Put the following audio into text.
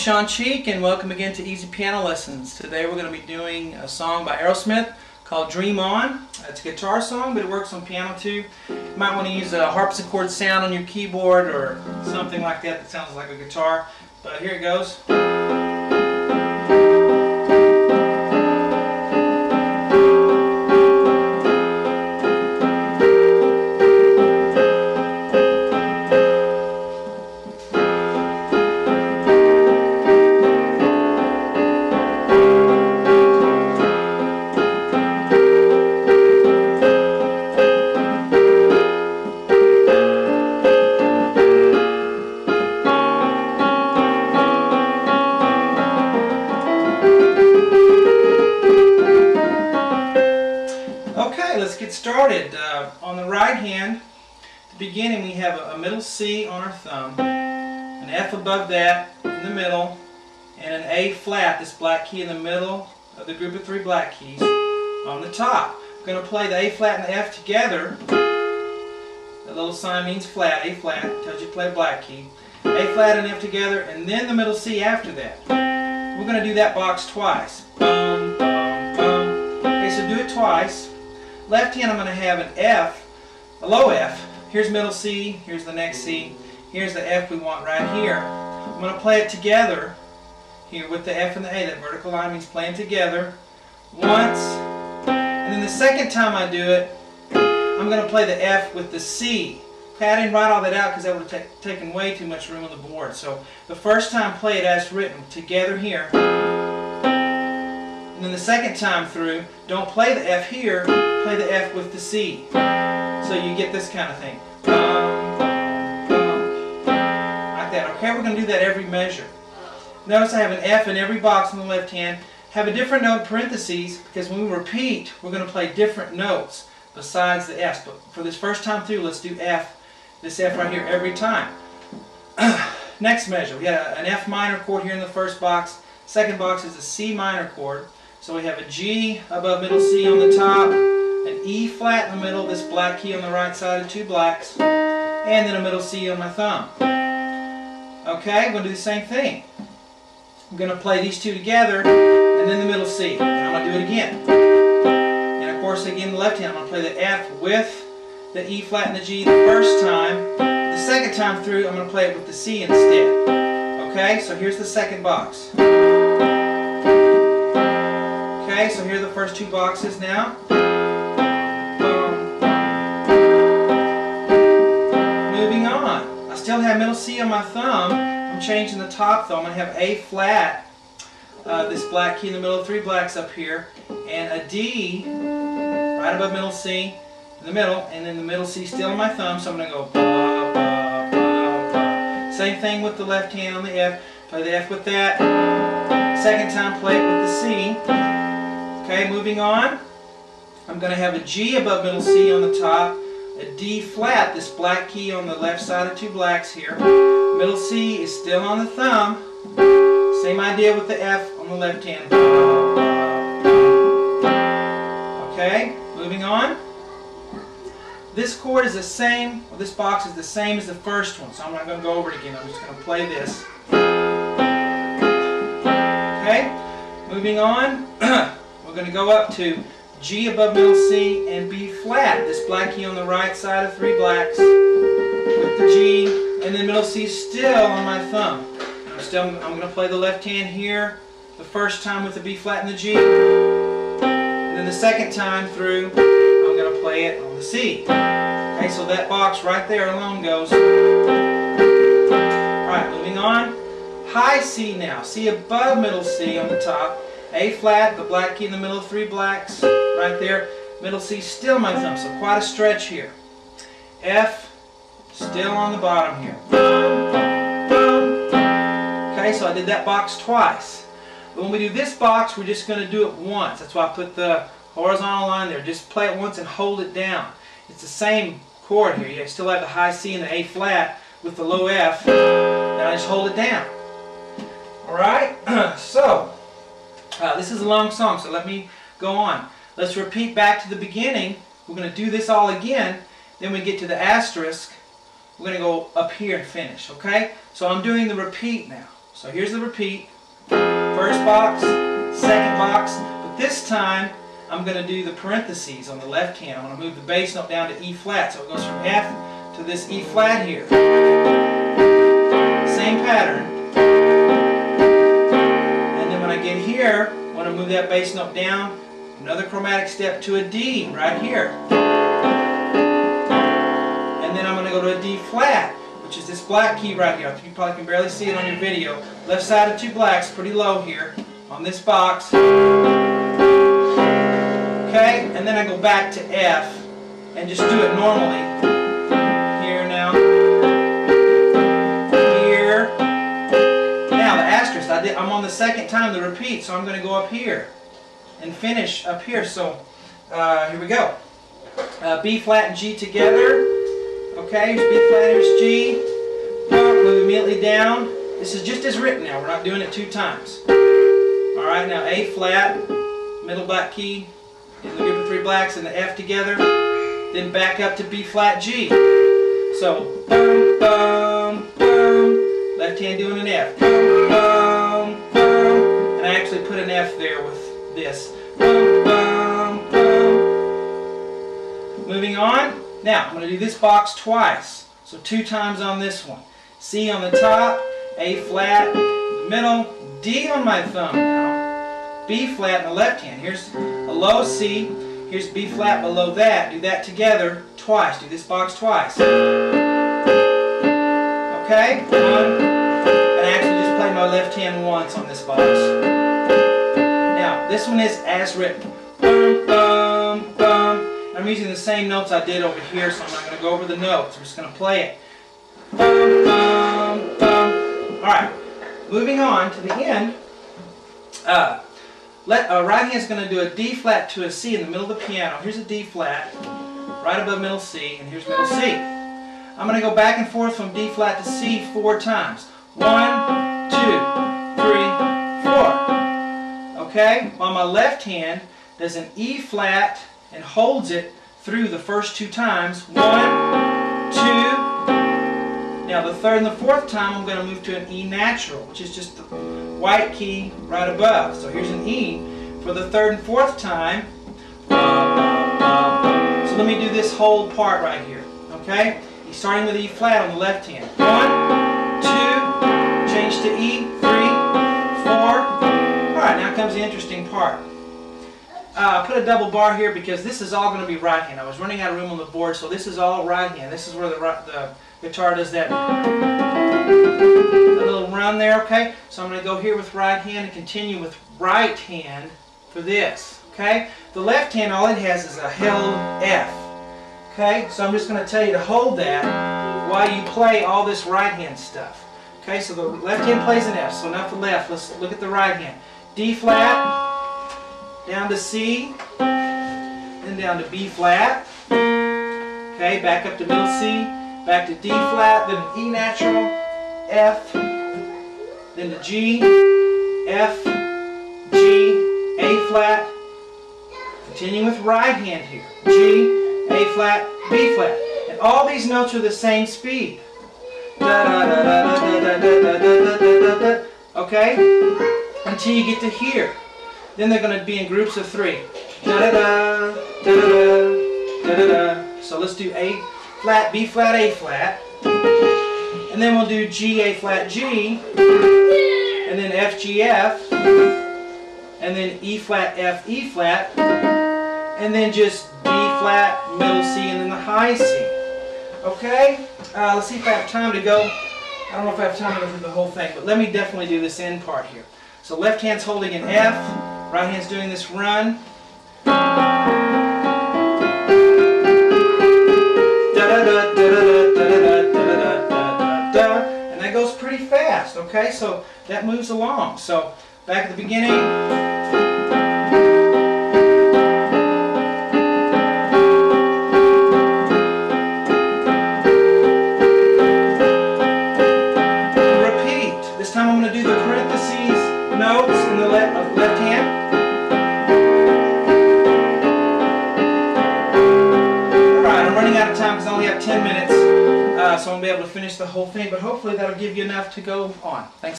Sean Cheek, and welcome again to Easy Piano Lessons. Today we're going to be doing a song by Aerosmith called Dream On. It's a guitar song, but it works on piano too. You might want to use a harpsichord sound on your keyboard or something like that that sounds like a guitar. But here it goes. Okay, let's get started. On the right hand, at the beginning we have a middle C on our thumb, an F above that in the middle, and an A flat, this black key in the middle of the group of three black keys, on the top. I'm going to play the A flat and the F together. The little sign means flat, A flat, tells you to play a black key. A flat and F together, and then the middle C after that. We're going to do that box twice. Bum, bum, bum. Okay, so do it twice. Left hand I'm going to have an F, a low F. Here's middle C, here's the next C, here's the F we want right here. I'm going to play it together here with the F and the A. That vertical line means playing together once. And then the second time I do it, I'm going to play the F with the C. Okay, I didn't write all that out because that would have taken way too much room on the board. So the first time play it as written, together here. And then the second time through, don't play the F here, play the F with the C. So you get this kind of thing. Bum, bum, bum. Like that. Okay, we're going to do that every measure. Notice I have an F in every box on the left hand. Have a different note in parentheses because when we repeat, we're going to play different notes besides the F's. But for this first time through, let's do F, this F right here every time. Next measure, we got an F minor chord here in the first box. Second box is a C minor chord. So we have a G above middle C on the top, an E flat in the middle, this black key on the right side of two blacks, and then a middle C on my thumb. Okay, I'm going to do the same thing. I'm going to play these two together, and then the middle C. And I'm going to do it again. And of course, again, the left hand, I'm going to play the F with the E flat and the G the first time. The second time through, I'm going to play it with the C instead. Okay, so here's the second box. Okay, so here are the first two boxes now. Moving on. I still have middle C on my thumb. I'm changing the top though. I'm going to have A flat, this black key in the middle of three blacks up here, and a D right above middle C in the middle, and then the middle C still on my thumb, so I'm going to go ba, ba, ba, ba. Same thing with the left hand on the F. Play the F with that. Second time play it with the C. Okay, moving on. I'm going to have a G above middle C on the top, a D flat, this black key on the left side of two blacks here. Middle C is still on the thumb. Same idea with the F on the left hand. Okay, moving on. This chord is the same, or this box is the same as the first one, so I'm not going to go over it again. I'm just going to play this. Okay, moving on. We're going to go up to G above middle C and B flat, this black key on the right side of three blacks with the G, and then middle C still on my thumb. I'm going to play the left hand here the first time with the B flat and the G, and then the second time through I'm going to play it on the C. Okay, so that box right there alone goes. Alright, moving on. High C now. C above middle C on the top. A flat, the black key in the middle of three blacks, right there. Middle C still my thumb, so quite a stretch here. F, still on the bottom here. Okay, so I did that box twice. But when we do this box, we're just going to do it once. That's why I put the horizontal line there. Just play it once and hold it down. It's the same chord here. You still have the high C and the A flat with the low F. And I just hold it down. Alright, so this is a long song, so let me go on. Let's repeat back to the beginning. We're going to do this all again. Then we get to the asterisk. We're going to go up here and finish, okay? So I'm doing the repeat now. So here's the repeat. First box, second box, but this time I'm going to do the parentheses on the left hand. I'm going to move the bass note down to E flat, so it goes from F to this E flat here. Same pattern. And then when I get here, I want to move that bass note down, another chromatic step to a D right here. And then I'm going to go to a D flat, which is this black key right here. You probably can barely see it on your video. Left side of two blacks, pretty low here on this box. Okay, and then I go back to F and just do it normally. Here now. Here. Now the asterisk, I'm on the second time the repeat, so I'm going to go up here and finish up here. So here we go. B flat and G together. Okay, here's B flat, here's G. Move immediately down. This is just as written now. We're not doing it 2 times. Alright, now A flat, middle black key, in the group of 3 blacks, and the F together. Then back up to B flat G. So, bum, bum, bum. Left hand doing an F. Bum, bum, bum. And I actually put an F there with this. Bum, bum, bum. Moving on. Now, I'm going to do this box twice. So 2 times on this one. C on the top, A flat in the middle, D on my thumb now, B flat in the left hand. Here's a low C, here's B flat below that. Do that together twice. Do this box twice. Okay, 1, and I actually just played my left hand once on this box. Now, this one is as written. Bum, bum, bum. I'm using the same notes I did over here, so I'm not going to go over the notes. I'm just going to play it. Bum, bum, bum. Alright, moving on to the end. Right hand is going to do a D flat to a C in the middle of the piano. Here's a D flat, right above middle C, and here's middle C. I'm going to go back and forth from D flat to C 4 times. 1, 2, 3, 4. Okay, while my left hand does an E flat and holds it through the first 2 times. 1, 2. Now the third and the fourth time I'm going to move to an E natural, which is just the white key right above. So here's an E for the third and fourth time. So let me do this whole part right here. Okay? He's starting with E flat on the left hand. 1, 2, change to E, 3, 4. Alright, now comes the interesting part. I put a double bar here because this is all going to be right hand. I was running out of room on the board, so this is all right hand. This is where the guitar does that little run there, okay? So I'm going to go here with right hand and continue with right hand for this, okay? The left hand, all it has is a held F, okay? So I'm just going to tell you to hold that while you play all this right hand stuff, okay? So the left hand plays an F, so enough for left. Let's look at the right hand. D flat, down to C, then down to B flat, okay, back up to middle C, back to D flat, then an E natural, F, then to G, F, G, A flat, continuing with right hand here, G, A flat, B flat, and all these notes are the same speed, okay, until you get to here. Then they're going to be in groups of 3. Da-da-da, da-da-da, da-da-da. So let's do A flat, B flat, A flat. And then we'll do G, A flat, G. And then F, G, F. And then E flat, F, E flat. And then just B flat, middle C, and then the high C. Okay? Let's see if I have time to go. I don't know if I have time to go through the whole thing, but let me definitely do this end part here. So left hand's holding an F. Right hand's doing this run. And that goes pretty fast, okay? So that moves along. So back at the beginning. Repeat. This time I'm going to do the parentheses notes in the left hand. Running out of time because I only have 10 minutes, so I won't be able to finish the whole thing, but hopefully that'll give you enough to go on. Thanks.